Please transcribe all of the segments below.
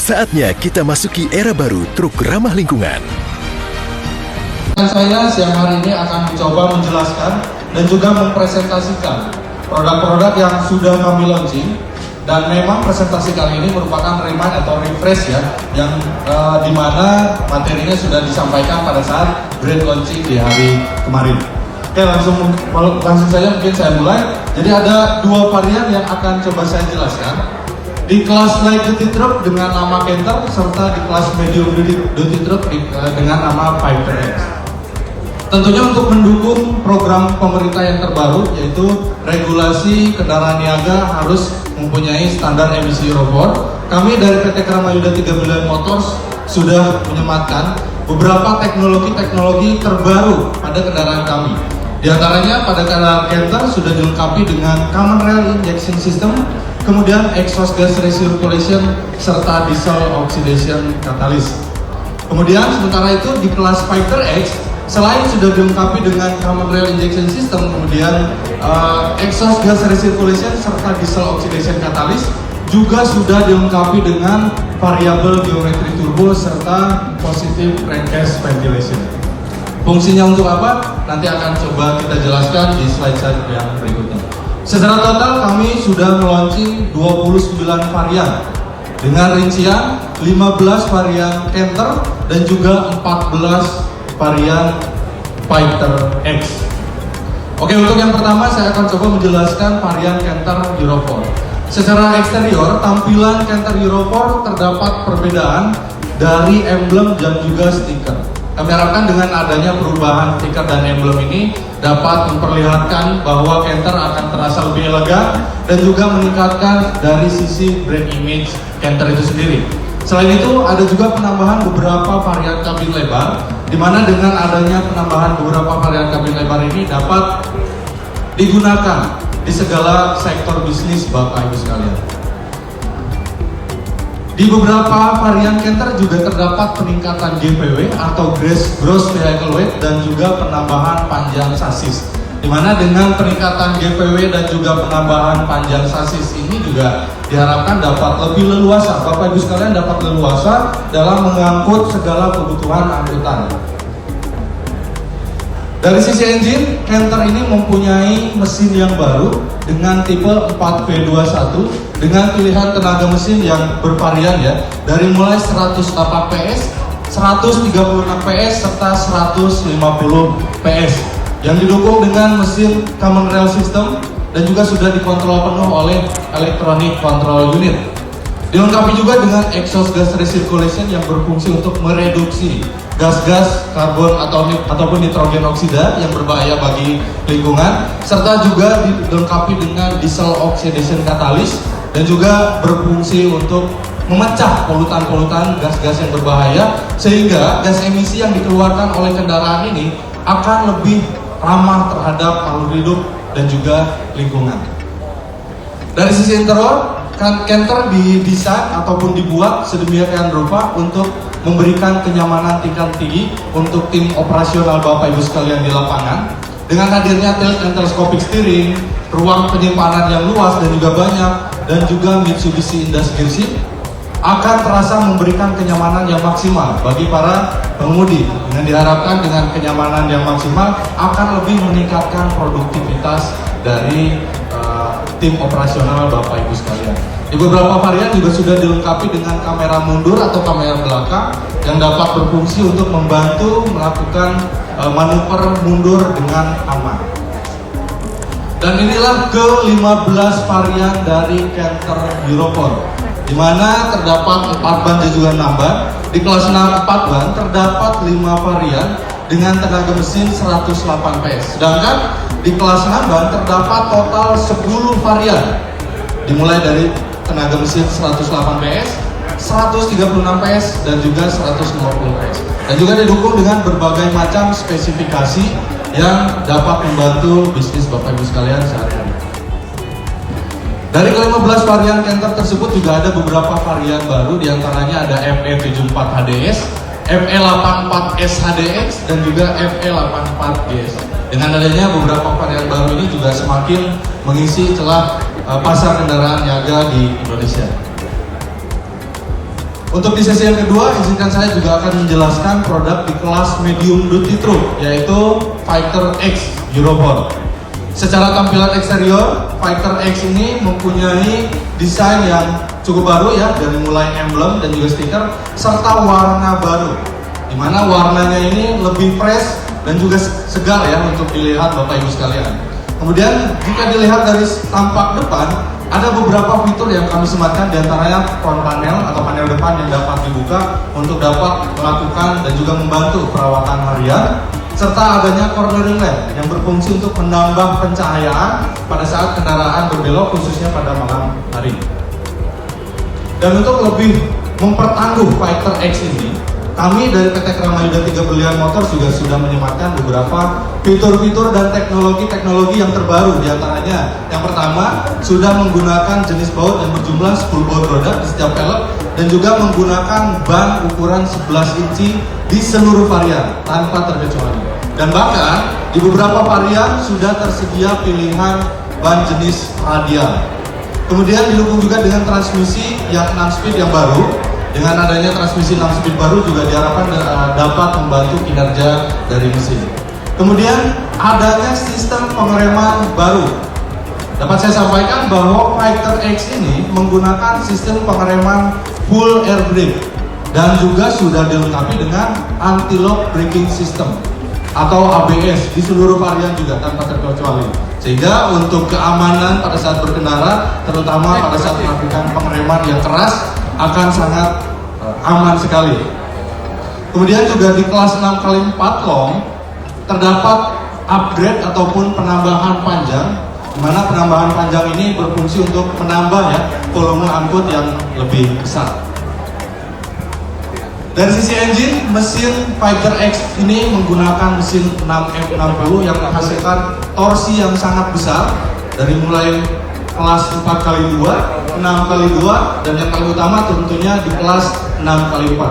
Saatnya kita masuki era baru truk ramah lingkungan. Saya siang hari ini akan mencoba menjelaskan dan juga mempresentasikan produk-produk yang sudah kami launching, dan memang presentasi kali ini merupakan remind atau refresh ya, yang dimana materinya sudah disampaikan pada saat grand launching di hari kemarin. Oke, langsung saja mungkin saya mulai. Jadi ada dua varian yang akan coba saya jelaskan. Di kelas light duty truck dengan nama Canter, serta di kelas medium duty truck dengan nama Fighter X. Tentunya untuk mendukung program pemerintah yang terbaru, yaitu regulasi kendaraan niaga harus mempunyai standar emisi Euro 4. Kami dari PT Kramayuda 3 Bilion Motors sudah menyematkan beberapa teknologi terbaru pada kendaraan kami. Di antaranya pada kendaraan Canter sudah dilengkapi dengan common rail injection system, kemudian exhaust gas recirculation, serta diesel oxidation catalyst. Kemudian sementara itu di kelas Fighter X, selain sudah dilengkapi dengan common rail injection system, kemudian exhaust gas recirculation serta diesel oxidation catalyst, juga sudah dilengkapi dengan variable geometry turbo serta positive crankcase ventilation. Fungsinya untuk apa? Nanti akan coba kita jelaskan di slide yang berikutnya. Secara total kami sudah melaunching 29 varian dengan rincian 15 varian Canter dan juga 14 varian Fighter X. Oke, untuk yang pertama saya akan coba menjelaskan varian Canter Euro 4. Secara eksterior, tampilan Canter Euro 4 terdapat perbedaan dari emblem dan juga stiker. Kami harapkan dengan adanya perubahan stiker dan emblem ini dapat memperlihatkan bahwa Canter akan terasa lebih elegan dan juga meningkatkan dari sisi brand image Canter itu sendiri. Selain itu, ada juga penambahan beberapa varian kabin lebar, di mana dengan adanya penambahan beberapa varian kabin lebar ini dapat digunakan di segala sektor bisnis Bapak Ibu sekalian. Di beberapa varian Canter juga terdapat peningkatan GVW atau Gross Vehicle Weight dan juga penambahan panjang sasis. Di mana dengan peningkatan GVW dan juga penambahan panjang sasis ini juga diharapkan dapat lebih leluasa, Bapak Ibu sekalian dapat leluasa dalam mengangkut segala kebutuhan angkutan. Dari sisi engine, Canter ini mempunyai mesin yang baru dengan tipe 4V21 dengan pilihan tenaga mesin yang bervarian ya, dari mulai 108 PS, 136 PS serta 150 PS yang didukung dengan mesin common rail system dan juga sudah dikontrol penuh oleh electronic control unit. Dilengkapi juga dengan exhaust gas recirculation yang berfungsi untuk mereduksi gas-gas karbon ataupun nitrogen oksida yang berbahaya bagi lingkungan, serta juga dilengkapi dengan diesel oxidation catalyst dan juga berfungsi untuk memecah polutan-polutan gas-gas yang berbahaya, sehingga gas emisi yang dikeluarkan oleh kendaraan ini akan lebih ramah terhadap makhluk hidup dan juga lingkungan. Dari sisi interior, Canter didesain ataupun dibuat sedemikian rupa untuk memberikan kenyamanan tingkat tinggi untuk tim operasional Bapak Ibu sekalian di lapangan. Dengan hadirnya tilt and telescopic steering, ruang penyimpanan yang luas dan juga banyak, dan juga Mitsubishi Indas Gearshift akan terasa memberikan kenyamanan yang maksimal bagi para pengemudi. Dengan diharapkan dengan kenyamanan yang maksimal akan lebih meningkatkan produktivitas dari tim operasional Bapak Ibu sekalian. Di beberapa varian juga sudah dilengkapi dengan kamera mundur atau kamera belakang yang dapat berfungsi untuk membantu melakukan manuver mundur dengan aman. Dan inilah ke-15 varian dari Canter Euro 4, di mana terdapat 4 ban dan juga 6 ban. Di kelas 4 ban terdapat 5 varian dengan tenaga mesin 108 PS. Sedangkan di kelas 6 ban terdapat total 10 varian, dimulai dari tenaga mesin 108 PS, 136 PS, dan juga 150 PS. Dan juga didukung dengan berbagai macam spesifikasi yang dapat membantu bisnis Bapak Ibu sekalian sehari-hari. Dari ke-15 varian Canter tersebut juga ada beberapa varian baru, diantaranya ada FE74 HDS, FE84S HDX, dan juga FE84GS. Dengan adanya beberapa varian baru ini juga semakin mengisi celah pasar kendaraan niaga di Indonesia. Untuk di sesi yang kedua, izinkan saya juga akan menjelaskan produk di kelas medium duty truck, yaitu Fighter X Euro 4. Secara tampilan eksterior, Fighter X ini mempunyai desain yang cukup baru ya, dari mulai emblem dan juga stiker, serta warna baru, dimana warnanya ini lebih fresh dan juga segar ya untuk dilihat Bapak Ibu sekalian. Kemudian jika dilihat dari tampak depan, ada beberapa fitur yang kami sematkan, diantaranya front panel atau panel depan yang dapat dibuka untuk dapat melakukan dan juga membantu perawatan harian, serta adanya cornering lamp yang berfungsi untuk menambah pencahayaan pada saat kendaraan berbelok, khususnya pada malam hari. Dan untuk lebih mempertangguh Fighter X ini, kami dari PT Kramayuda 3 Brilian Motors juga sudah menyematkan beberapa fitur-fitur dan teknologi-teknologi yang terbaru. Di antaranya, yang pertama, sudah menggunakan jenis baut yang berjumlah 10 baut roda di setiap velg, dan juga menggunakan ban ukuran 11 inci di seluruh varian tanpa terkecuali. Dan bahkan di beberapa varian sudah tersedia pilihan ban jenis radial. Kemudian didukung juga dengan transmisi yang 6 speed yang baru. Dengan adanya transmisi 6 speed baru juga diharapkan dapat membantu kinerja dari mesin. Kemudian adanya sistem pengereman baru. Dapat saya sampaikan bahwa Fighter X ini menggunakan sistem pengereman full air brake dan juga sudah dilengkapi dengan anti-lock braking system atau ABS di seluruh varian juga tanpa terkecuali. Sehingga untuk keamanan pada saat berkendara, terutama pada saat melakukan pengereman yang keras, akan sangat aman sekali. Kemudian juga di kelas 6x4 long terdapat upgrade ataupun penambahan panjang, di mana penambahan panjang ini berfungsi untuk menambah ya volume angkut yang lebih besar. Dari sisi engine, mesin Fighter X ini menggunakan mesin 6F60 yang menghasilkan torsi yang sangat besar, dari mulai kelas 4x2, 6x2, dan yang paling utama tentunya di kelas 6x4.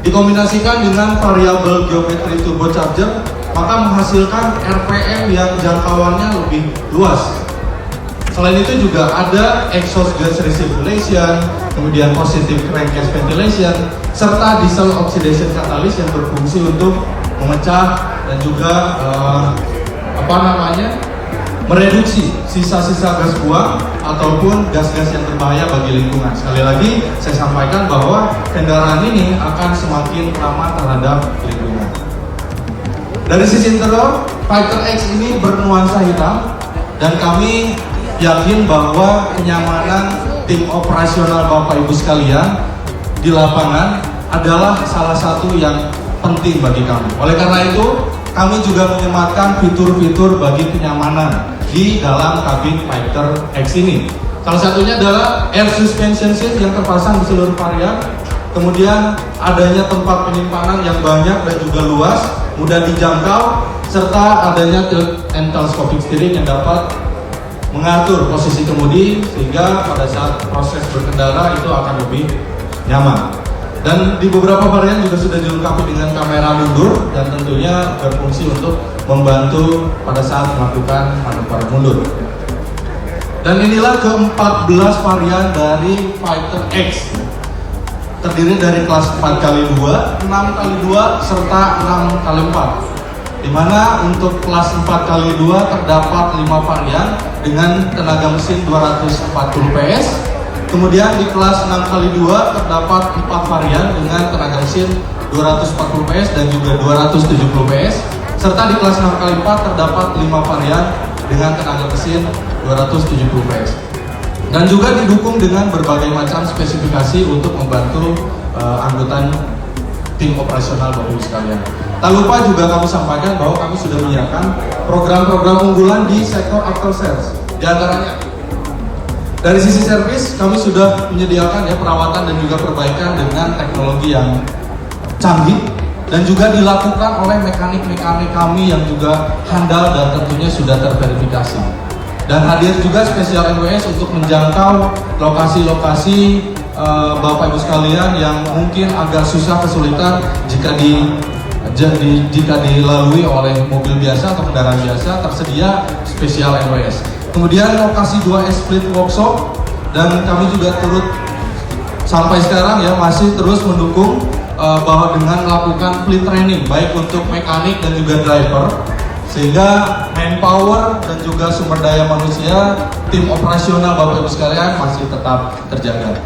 Dikombinasikan dengan variabel geometri turbocharger, maka menghasilkan RPM yang jangkauannya lebih luas. Selain itu juga ada exhaust gas recirculation, kemudian positive crankcase ventilation, serta diesel oxidation catalyst yang berfungsi untuk memecah dan juga mereduksi sisa-sisa gas buang ataupun gas-gas yang berbahaya bagi lingkungan. Sekali lagi saya sampaikan bahwa kendaraan ini akan semakin ramah terhadap lingkungan. Dari sisi interior, Fighter X ini bernuansa hitam, dan kami yakin bahwa kenyamanan tim operasional Bapak Ibu sekalian di lapangan adalah salah satu yang penting bagi kami. Oleh karena itu, kami juga menyematkan fitur-fitur bagi kenyamanan di dalam kabin Fighter X ini. Salah satunya adalah air suspension seat yang terpasang di seluruh varian. Kemudian adanya tempat penyimpanan yang banyak dan juga luas, mudah dijangkau, serta adanya tilt and telescopic steering yang dapat mengatur posisi kemudi sehingga pada saat proses berkendara itu akan lebih nyaman. Dan di beberapa varian juga sudah dilengkapi dengan kamera mundur dan tentunya berfungsi untuk membantu pada saat melakukan manuver mundur. Dan inilah ke-14 varian dari Fighter X. Terdiri dari kelas 4x2, 6x2, serta 6x4. Di mana untuk kelas 4x2 terdapat 5 varian dengan tenaga mesin 240 PS. Kemudian di kelas 6x2 terdapat 4 varian dengan tenaga mesin 240 PS dan juga 270 PS. Serta di kelas 6x4 terdapat 5 varian dengan tenaga mesin 270 PS. Dan juga didukung dengan berbagai macam spesifikasi untuk membantu angkutan tim operasional Bapak Ibu sekalian. Tak lupa juga kami sampaikan bahwa kami sudah menyiapkan program-program unggulan di sektor after sales. Di antaranya dari sisi servis, kami sudah menyediakan ya perawatan dan juga perbaikan dengan teknologi yang canggih dan juga dilakukan oleh mekanik-mekanik kami yang juga handal dan tentunya sudah terverifikasi. Dan hadir juga spesial MWS untuk menjangkau lokasi-lokasi Bapak Ibu sekalian yang mungkin agak susah kesulitan jika dilalui oleh mobil biasa atau kendaraan biasa, tersedia spesial MWS. Kemudian lokasi 2S Split Workshop, dan kami juga turut sampai sekarang ya masih terus mendukung bahwa dengan melakukan fleet training baik untuk mekanik dan juga driver, sehingga manpower dan juga sumber daya manusia, tim operasional Bapak Ibu sekalian masih tetap terjaga.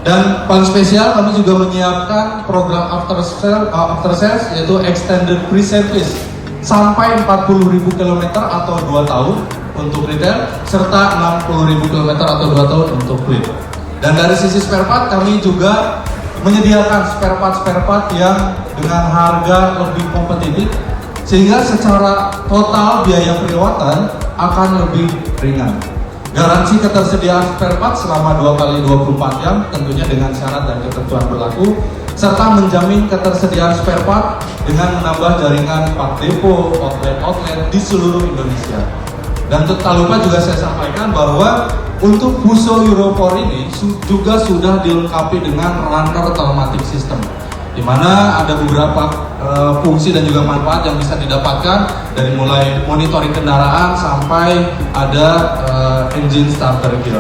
Dan paling spesial kami juga menyiapkan program after sales yaitu extended pre-service sampai 40.000 km atau 2 tahun untuk retail, serta 60.000 km atau 2 tahun untuk fleet. Dan dari sisi spare part kami juga menyediakan spare part yang dengan harga lebih kompetitif, sehingga secara total biaya perawatan akan lebih ringan. Garansi ketersediaan spare part selama 2 kali 24 jam tentunya dengan syarat dan ketentuan berlaku, serta menjamin ketersediaan spare part dengan menambah jaringan part depo, outlet di seluruh Indonesia. Dan tak lupa juga saya sampaikan bahwa untuk Fuso Euro 4 ini juga sudah dilengkapi dengan runner telematic system, di mana ada beberapa fungsi dan juga manfaat yang bisa didapatkan dari mulai monitoring kendaraan sampai ada engine starter gear.